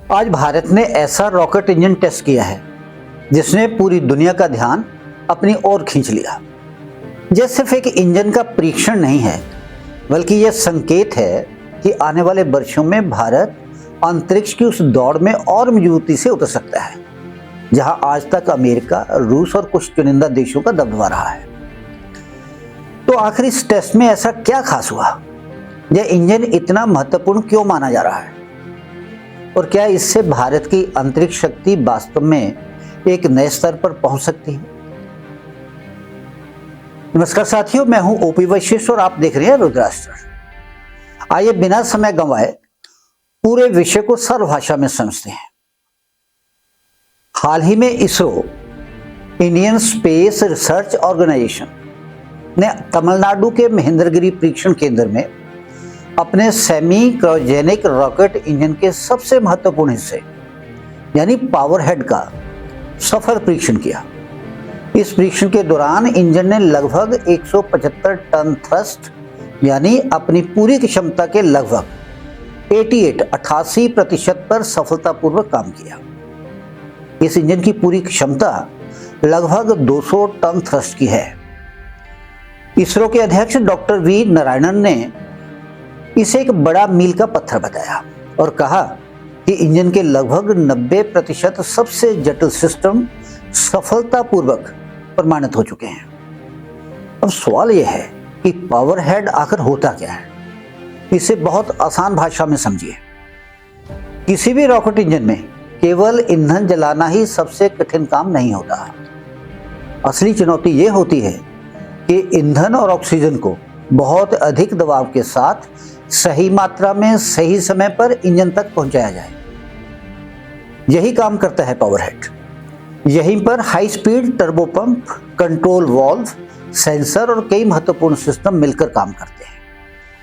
आज भारत ने ऐसा रॉकेट इंजन टेस्ट किया है जिसने पूरी दुनिया का ध्यान अपनी ओर खींच लिया। यह सिर्फ एक इंजन का परीक्षण नहीं है, बल्कि यह संकेत है कि आने वाले वर्षों में भारत अंतरिक्ष की उस दौड़ में और मजबूती से उतर सकता है जहां आज तक अमेरिका, रूस और कुछ चुनिंदा देशों का दबदबा रहा है। तो आखिर इस टेस्ट में ऐसा क्या खास हुआ? यह इंजन इतना महत्वपूर्ण क्यों माना जा रहा है और क्या इससे भारत की अंतरिक्ष शक्ति वास्तव में एक नए स्तर पर पहुंच सकती है? नमस्कार साथियों, मैं हूं ओपी वशिष्ठ और आप देख रहे हैं रुद्राष्ट्र। आइए बिना समय गंवाए पूरे विषय को सरल भाषा में समझते हैं। हाल ही में ISRO, Indian space research organisation, ने तमिलनाडु के महेंद्रगिरी परीक्षण केंद्र में अपने सेमी क्रायोजेनिक रॉकेट इंजन के सबसे महत्वपूर्ण हिस्से यानी पावर हेड का सफल परीक्षण किया। इस परीक्षण के दौरान इंजन ने लगभग 175 टन थ्रस्ट यानी अपनी पूरी क्षमता के लगभग 88% पर सफलतापूर्वक काम किया। इस इंजन की पूरी क्षमता लगभग 200 टन थ्रस्ट की है। इसरो के अध्यक्ष डॉक्टर वी नारायणन ने इसे एक बड़ा मील का पत्थर बताया और कहा कि इंजन के लगभग 90% सबसे जटिल सिस्टम सफलतापूर्वक प्रमाणित हो चुके हैं। अब सवाल यह है कि पावर हेड आखिर होता क्या है? इसे बहुत आसान भाषा में समझिए। किसी भी रॉकेट इंजन में केवल ईंधन जलाना ही सबसे कठिन काम नहीं होता। असली चुनौती यह होती है कि ईंधन और ऑक्सीजन को बहुत अधिक दबाव के साथ सही मात्रा में सही समय पर इंजन तक पहुंचाया जाए। यही काम करता है पावर हेड। यहीं पर high speed turbo pump, control valve, sensor और कई महत्वपूर्ण सिस्टम मिलकर काम करते हैं।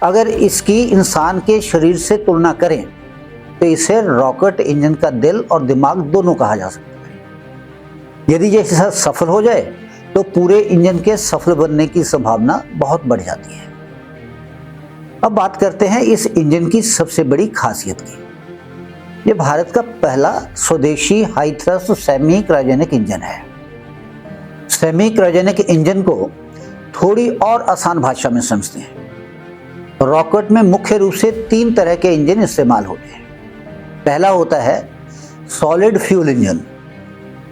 अगर इसकी इंसान के शरीर से तुलना करें तो इसे रॉकेट इंजन का दिल और दिमाग दोनों कहा जा सकता है। यदि यह सफल हो जाए तो पूरे इंजन के सफल बनने की संभावना बहुत बढ़ जाती है। अब बात करते हैं इस इंजन की सबसे बड़ी खासियत की। यह भारत का पहला स्वदेशी high thrust semi cryogenic engine है। सेमी क्रायोजेनिक इंजन को थोड़ी और आसान भाषा में समझते हैं। रॉकेट में मुख्य रूप से 3 तरह के इंजन इस्तेमाल होते हैं। पहला होता है सॉलिड फ्यूल इंजन।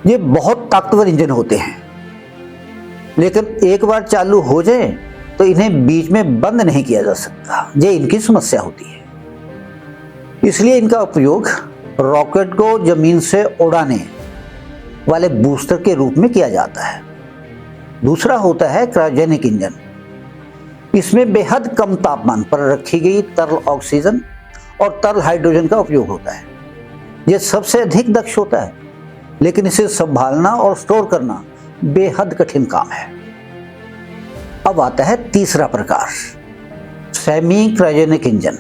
ये बहुत ताकतवर इंजन होते हैं, लेकिन एक बार चालू हो जाए तो इन्हें बीच में बंद नहीं किया जा सकता। ये इनकी समस्या होती है। इसलिए इनका उपयोग रॉकेट को जमीन से उड़ाने वाले बूस्टर के रूप में किया जाता है। दूसरा होता है क्रायोजेनिक इंजन। इसमें बेहद कम तापमान पर रखी गई तरल ऑक्सीजन और तरल हाइड्रोजन का उपयोग होता है। यह सबसे अधिक दक्ष होता है, लेकिन इसे संभालना और स्टोर करना बेहद कठिन काम है। अब आता है तीसरा प्रकार, सेमी क्रायोजेनिक इंजन।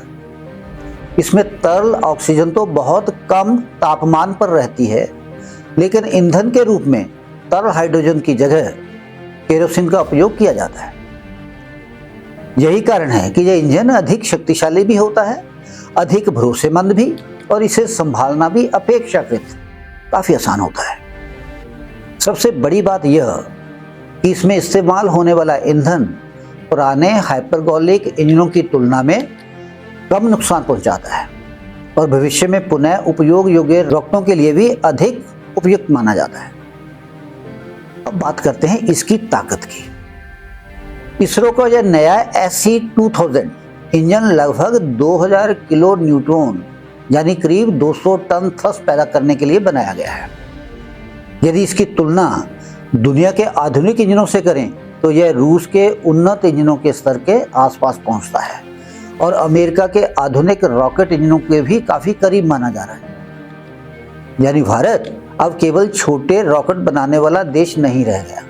इसमें तरल ऑक्सीजन तो बहुत कम तापमान पर रहती है, लेकिन ईंधन के रूप में तरल हाइड्रोजन की जगह केरोसिन का उपयोग किया जाता है। यही कारण है कि यह इंजन अधिक शक्तिशाली भी होता है, अधिक भरोसेमंद भी, और इसे संभालना भी अपेक्षाकृत काफी आसान होता है। सबसे बड़ी बात यह कि इसमें इस्तेमाल होने वाला ईंधन पुराने हाइपरगोलिक इंजनों की तुलना में कम नुकसान पहुंचाता है और भविष्य में पुनः उपयोग योग्य रॉकेटों के लिए भी अधिक उपयुक्त माना जाता है। अब बात करते हैं इसकी ताकत की। इसरो का यह नया SE-2000 इंजन लगभग 2000 किलो न्यूट्रॉन यानी करीब 200 टन थ्रस्ट पैदा करने के लिए बनाया गया है। यदि इसकी तुलना दुनिया के आधुनिक इंजनों से करें तो यह रूस के उन्नत इंजनों के स्तर के आसपास पहुंचता है और अमेरिका के आधुनिक रॉकेट इंजनों के भी काफी करीब माना जा रहा है। यानी भारत अब केवल छोटे रॉकेट बनाने वाला देश नहीं रह गया,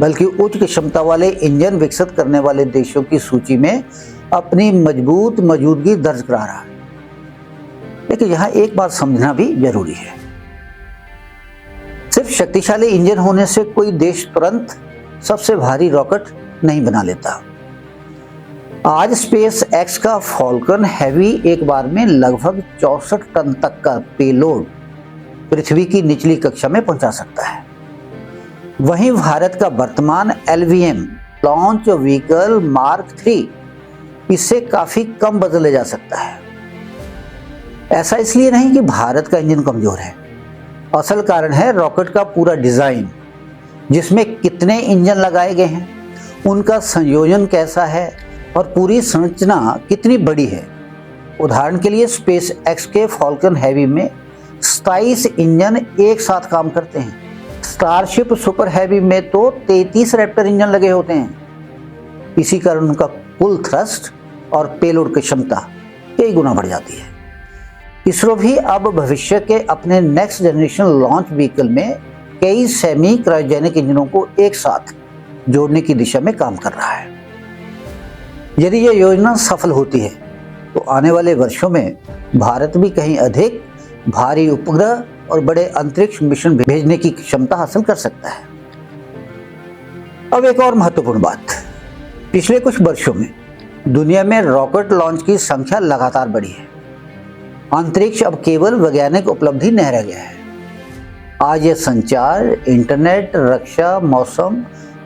बल्कि उच्च क्षमता वाले इंजन विकसित करने वाले देशों की सूची में अपनी मजबूत मौजूदगी दर्ज करा रहा है। लेकिन यहाँ एक बात समझना भी जरूरी है। सिर्फ शक्तिशाली इंजन होने से कोई देश तुरंत सबसे भारी रॉकेट नहीं बना लेता। आज स्पेस एक्स का फॉल्कन हैवी एक बार में लगभग 64 टन तक का पेलोड पृथ्वी की निचली कक्षा में पहुंचा सकता है। वहीं भारत का वर्तमान LVM लॉन्च व्हीकल मार्क 3 इससे काफी कम वजन ले जा सकता है। ऐसा इसलिए नहीं कि भारत का इंजन कमजोर है, असल कारण है रॉकेट का पूरा डिजाइन, जिसमें कितने इंजन लगाए गए हैं, उनका संयोजन कैसा है और पूरी संरचना कितनी बड़ी है। उदाहरण के लिए स्पेस एक्स के फॉल्कन हैवी में 27 इंजन एक साथ काम करते हैं। स्टारशिप सुपर हैवी में तो 33 रैप्टर इंजन लगे होते हैं। इसी कारण उनका कुल थ्रस्ट और पेलोड की क्षमता कई गुना बढ़ जाती है। इसरो भी अब भविष्य के अपने नेक्स्ट जनरेशन लॉन्च व्हीकल में कई सेमी क्रायोजेनिक इंजनों को एक साथ जोड़ने की दिशा में काम कर रहा है। यदि यह योजना सफल होती है तो आने वाले वर्षों में भारत भी कहीं अधिक भारी उपग्रह और बड़े अंतरिक्ष मिशन भेजने की क्षमता हासिल कर सकता है। अब एक और महत्वपूर्ण बात, पिछले कुछ वर्षों में दुनिया में रॉकेट लॉन्च की संख्या लगातार बढ़ी है। अंतरिक्ष अब केवल वैज्ञानिक उपलब्धि नहीं रह गया है। आज यह संचार, इंटरनेट, रक्षा, मौसम,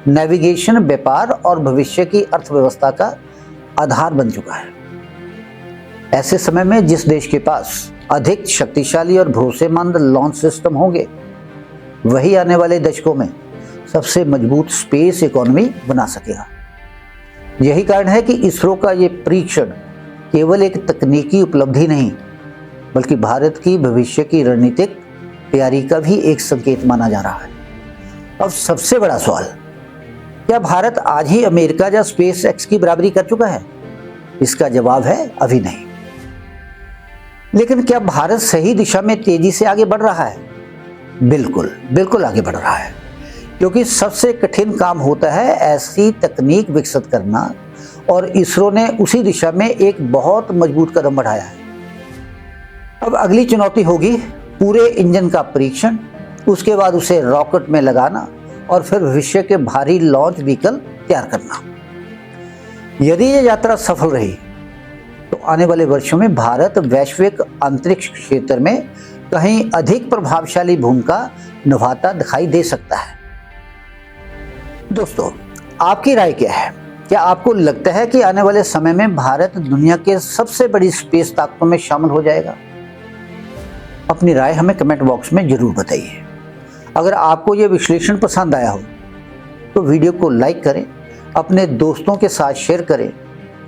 नेविगेशन, व्यापार और भविष्य की अर्थव्यवस्था का आधार बन चुका है। ऐसे समय में जिस देश के पास अधिक शक्तिशाली और भरोसेमंद लॉन्च सिस्टम होंगे, वही आने वाले दशकों में सबसे मजबूत स्पेस इकोनॉमी बना सकेगा। यही कारण है कि इसरो का ये परीक्षण केवल एक तकनीकी उपलब्धि नहीं, बल्कि भारत की भविष्य की रणनीतिक तैयारी का भी एक संकेत माना जा रहा है। अब सबसे बड़ा सवाल, क्या भारत आज ही अमेरिका या स्पेस एक्स की बराबरी कर चुका है? इसका जवाब है अभी नहीं। लेकिन क्या भारत सही दिशा में तेजी से आगे बढ़ रहा है? बिल्कुल आगे बढ़ रहा है, क्योंकि सबसे कठिन काम होता है ऐसी तकनीक विकसित करना, और इसरो ने उसी दिशा में एक बहुत मजबूत कदम बढ़ाया है। अब अगली चुनौती होगी पूरे इंजन का परीक्षण, उसके बाद उसे रॉकेट में लगाना और फिर भविष्य के भारी लॉन्च व्हीकल तैयार करना। यदि यह यात्रा सफल रही तो आने वाले वर्षों में भारत वैश्विक अंतरिक्ष क्षेत्र में कहीं अधिक प्रभावशाली भूमिका निभाता दिखाई दे सकता है। दोस्तों, आपकी राय क्या है? क्या आपको लगता है कि आने वाले समय में भारत दुनिया के सबसे बड़ी स्पेस ताकतों में शामिल हो जाएगा? अपनी राय हमें कमेंट बॉक्स में जरूर बताइए। अगर आपको यह विश्लेषण पसंद आया हो तो वीडियो को लाइक करें, अपने दोस्तों के साथ शेयर करें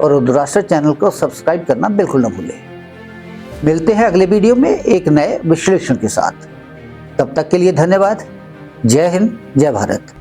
और रुद्राष्ट्र चैनल को सब्सक्राइब करना बिल्कुल न भूलें। मिलते हैं अगले वीडियो में एक नए विश्लेषण के साथ। तब तक के लिए धन्यवाद। जय हिंद, जय भारत।